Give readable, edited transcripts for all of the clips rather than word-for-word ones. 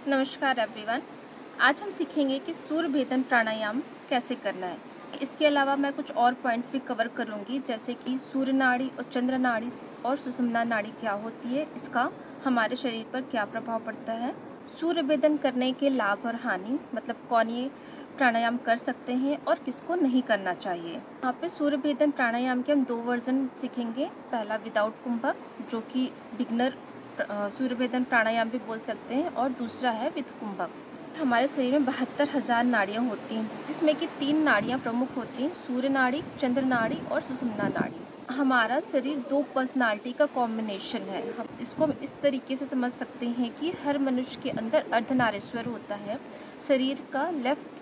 नमस्कार एवरीवन। आज हम सीखेंगे कि सूर्य भेदन प्राणायाम कैसे करना है। इसके अलावा मैं कुछ और पॉइंट्स भी कवर करूंगी, जैसे कि सूर्य नाड़ी और चंद्र नाड़ी और सुषुम्ना नाड़ी क्या होती है, इसका हमारे शरीर पर क्या प्रभाव पड़ता है, सूर्य भेदन करने के लाभ और हानि, मतलब कौन ये प्राणायाम कर सकते हैं और किसको नहीं करना चाहिए। यहाँ पे सूर्य भेदन प्राणायाम के हम 2 वर्जन सीखेंगे। पहला विदाउट कुंभक, जो कि बिगनर सूर्य भेदन प्राणायाम भी बोल सकते हैं, और दूसरा है विद कुंभक। हमारे शरीर में 72,000 नाड़ियाँ होती हैं, जिसमें कि 3 नाड़ियाँ प्रमुख होती हैं, सूर्य नाड़ी, चंद्र नाड़ी और सुषुम्ना नाड़ी। हमारा शरीर 2 पर्सनालिटी का कॉम्बिनेशन है। हम इस तरीके से समझ सकते हैं कि हर मनुष्य के अंदर अर्धनारीश्वर होता है। शरीर का लेफ्ट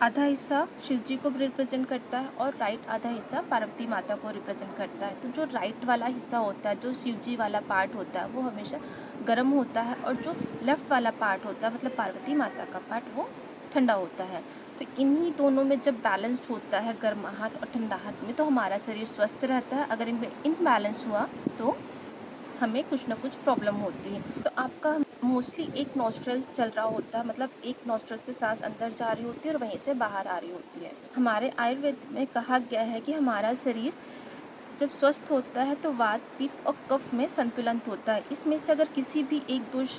आधा हिस्सा शिव जी को रिप्रेजेंट करता है और राइट आधा हिस्सा पार्वती माता को रिप्रेजेंट करता है। तो जो राइट वाला हिस्सा होता है, जो शिव जी वाला पार्ट होता है, वो हमेशा गर्म होता है, और जो लेफ्ट वाला पार्ट होता है, मतलब पार्वती माता का पार्ट, वो ठंडा होता है। तो इन्हीं दोनों में जब बैलेंस होता है, गर्माहट और ठंडाहट में, तो हमारा शरीर स्वस्थ रहता है। अगर इनमें इनबैलेंस हुआ तो हमें कुछ ना कुछ प्रॉब्लम होती है। तो आपका मोस्टली एक नॉस्ट्रल चल रहा होता है, मतलब एक नॉस्ट्रल से सांस अंदर जा रही होती है और वहीं से बाहर आ रही होती है। हमारे आयुर्वेद में कहा गया है कि हमारा शरीर जब स्वस्थ होता है तो वात, पित्त और कफ में संतुलन होता है। इसमें से अगर किसी भी एक दोष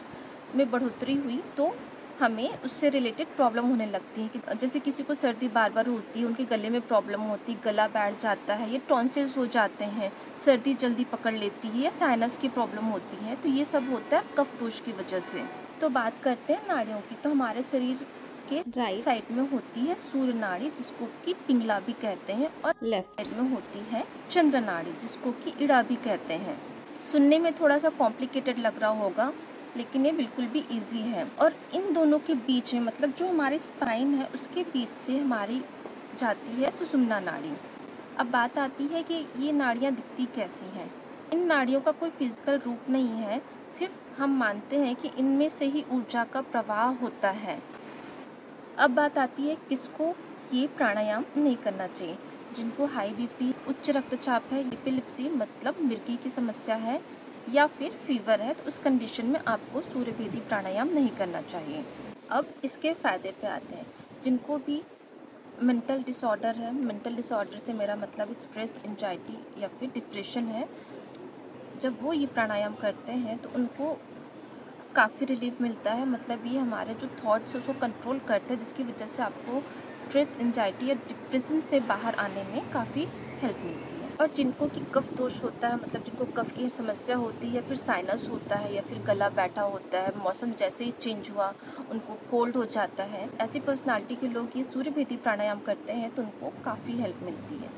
में बढ़ोतरी हुई तो हमें उससे रिलेटेड प्रॉब्लम होने लगती है। कि जैसे किसी को सर्दी बार बार होती है, उनके गले में प्रॉब्लम होती है, गला बैठ जाता है, ये टॉन्सिल्स हो जाते हैं, सर्दी जल्दी पकड़ लेती है, या साइनस की प्रॉब्लम होती है, तो ये सब होता है कफ दोष की वजह से। तो बात करते हैं नाड़ियों की। तो हमारे शरीर के राइट साइड में होती है सूर्य नाड़ी, जिसको कि पिंगला भी कहते हैं, और लेफ्ट साइड में होती है चंद्र नाड़ी, जिसको कि इड़ा भी कहते हैं। सुनने में थोड़ा सा कॉम्प्लिकेटेड लग रहा होगा, लेकिन ये बिल्कुल भी इजी है। और इन दोनों के बीच में, मतलब जो हमारे स्पाइन है उसके बीच से हमारी जाती है सुषुम्ना नाड़ी। अब बात आती है कि ये नाड़ियाँ दिखती कैसी हैं। इन नाड़ियों का कोई फिजिकल रूप नहीं है, सिर्फ हम मानते हैं कि इनमें से ही ऊर्जा का प्रवाह होता है। अब बात आती है किसको ये प्राणायाम नहीं करना चाहिए। जिनको हाई बीपी, उच्च रक्तचाप है, एपिलेप्सी मतलब मिर्गी की समस्या है, या फिर फीवर है, तो उस कंडीशन में आपको सूर्यभेदी प्राणायाम नहीं करना चाहिए। अब इसके फायदे पे आते हैं। जिनको भी मेंटल डिसऑर्डर है, मेंटल डिसऑर्डर से मेरा मतलब स्ट्रेस, एंजाइटी या फिर डिप्रेशन है, जब वो ये प्राणायाम करते हैं तो उनको काफ़ी रिलीफ मिलता है। मतलब ये हमारे जो थॉट्स है उसको कंट्रोल करते हैं, जिसकी वजह से आपको स्ट्रेस, एंजाइटी या डिप्रेशन से बाहर आने में काफ़ी हेल्प मिलती है। और जिनको कि कफ दोष होता है, मतलब जिनको कफ की समस्या होती है, या फिर साइनस होता है, या फिर गला बैठा होता है, मौसम जैसे ही चेंज हुआ उनको कोल्ड हो जाता है, ऐसी पर्सनालिटी के लोग ये सूर्यभेदी प्राणायाम करते हैं तो उनको काफ़ी हेल्प मिलती है।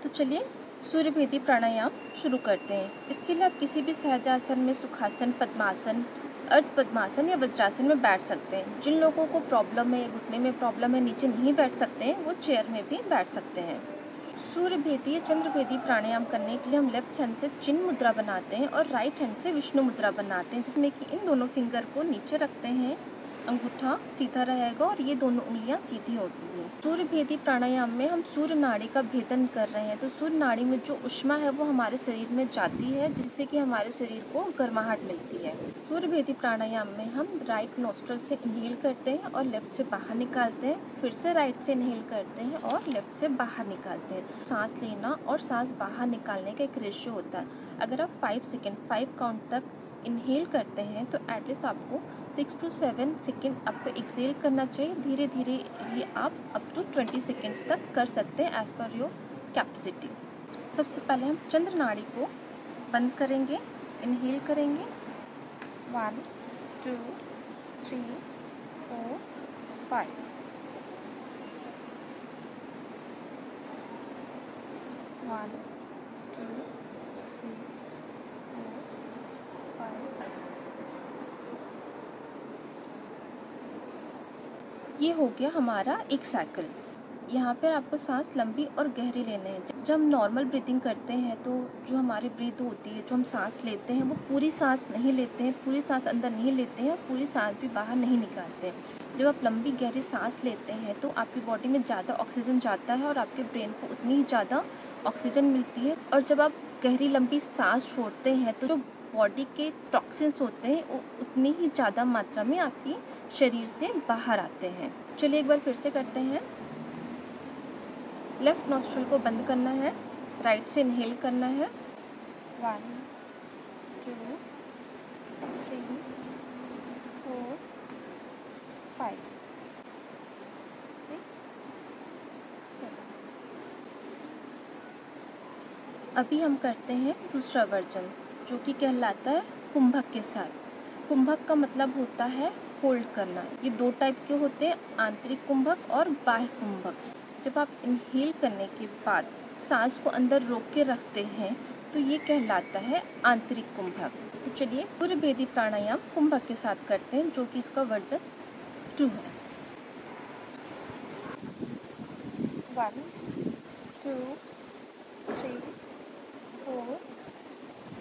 तो चलिए सूर्यभेदी प्राणायाम शुरू करते हैं। इसके लिए आप किसी भी सहजासन में, सुखासन, पद्मासन, अर्ध पद्मासन या वज्रासन में बैठ सकते हैं। जिन लोगों को प्रॉब्लम है, घुटने में प्रॉब्लम है, नीचे नहीं बैठ सकते हैं, वो चेयर में भी बैठ सकते हैं। सूर्यभेदी या चंद्रभेदी प्राणायाम करने के लिए हम लेफ्ट हैंड से चिन्ह मुद्रा बनाते हैं और राइट हैंड से विष्णु मुद्रा बनाते हैं, जिसमें कि इन दोनों फिंगर को नीचे रखते हैं, अंगूठा सीधा रहेगा और ये दोनों उंगलियां सीधी होती हैं। सूर्यभेदी प्राणायाम में हम सूर्य नाड़ी का भेदन कर रहे हैं। तो सूर्य नाड़ी में जो ऊष्मा है वो हमारे शरीर में जाती है, जिससे कि हमारे शरीर को गर्माहट मिलती है। सूर्यभेदी प्राणायाम में हम राइट नोस्ट्रल से इनहेल करते हैं और लेफ्ट से बाहर निकालते हैं, फिर से राइट से इनहेल करते हैं और लेफ्ट से बाहर निकालते हैं। सांस लेना और सांस बाहर निकालने का एक रेशियो होता है। अगर आप 5 काउंट तक इनहेल करते हैं तो एटलीस्ट आपको 6 to 7 सेकेंड आपको एक्सेल करना चाहिए। धीरे धीरे ये आप अप टू 20 सेकेंड्स तक कर सकते हैं, एज पर योर कैपेसिटी। सबसे पहले हम चंद्र नाड़ी को बंद करेंगे, इनहेल करेंगे 1 2 3 4 5, 1 2 3 4 5। ये हो गया हमारा एक साइकिल। यहाँ पर आपको सांस लंबी और गहरी लेने हैं। जब हम नॉर्मल ब्रीथिंग करते हैं तो जो हमारी ब्रीथ होती है, जो हम सांस लेते हैं, वो पूरी सांस नहीं लेते हैं, पूरी सांस अंदर नहीं लेते हैं, पूरी सांस भी बाहर नहीं निकालते हैं। जब आप लंबी गहरी सांस लेते हैं तो आपकी बॉडी में ज़्यादा ऑक्सीजन जाता है और आपके ब्रेन को उतनी ही ज़्यादा ऑक्सीजन मिलती है। और जब आप गहरी लंबी सांस छोड़ते हैं तो जो बॉडी के टॉक्सिन्स होते हैं वो उतनी ही ज़्यादा मात्रा में आपकी शरीर से बाहर आते हैं। चलिए एक बार फिर से करते हैं। लेफ्ट नॉस्ट्रल को बंद करना है, राइट से इनहेल करना है। 1 2 3 4 5 6 7। अभी हम करते हैं दूसरा वर्जन जो कि कहलाता है कुंभक के साथ। कुंभक का मतलब होता है होल्ड करना। ये दो टाइप के होते हैं, आंतरिक कुंभक और बाह्य कुंभक। जब आप इनहेल करने के बाद सांस को अंदर रोक के रखते हैं तो ये कहलाता है आंतरिक कुंभक। तो चलिए सूर्य भेदी प्राणायाम कुंभक के साथ करते हैं जो कि इसका वर्जन 2 है। 1 2 3 4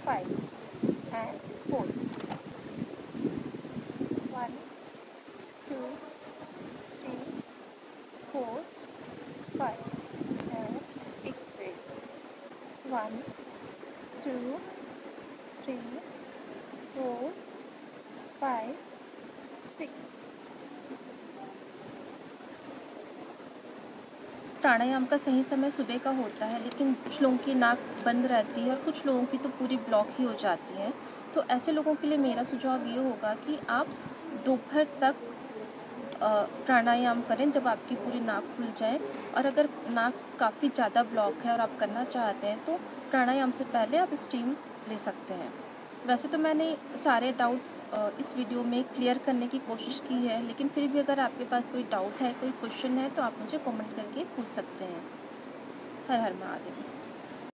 5 and 4। 1 2 3 4 5 and exhale। 1 2 3 4 5 6। प्राणायाम का सही समय सुबह का होता है, लेकिन कुछ लोगों की नाक बंद रहती है और कुछ लोगों की तो पूरी ब्लॉक ही हो जाती है। तो ऐसे लोगों के लिए मेरा सुझाव ये होगा कि आप दोपहर तक प्राणायाम करें जब आपकी पूरी नाक खुल जाए। और अगर नाक काफ़ी ज़्यादा ब्लॉक है और आप करना चाहते हैं तो प्राणायाम से पहले आप स्टीम ले सकते हैं। वैसे तो मैंने सारे डाउट्स इस वीडियो में क्लियर करने की कोशिश की है, लेकिन फिर भी अगर आपके पास कोई डाउट है, कोई क्वेश्चन है तो आप मुझे कमेंट करके पूछ सकते हैं। हर हर महादेव।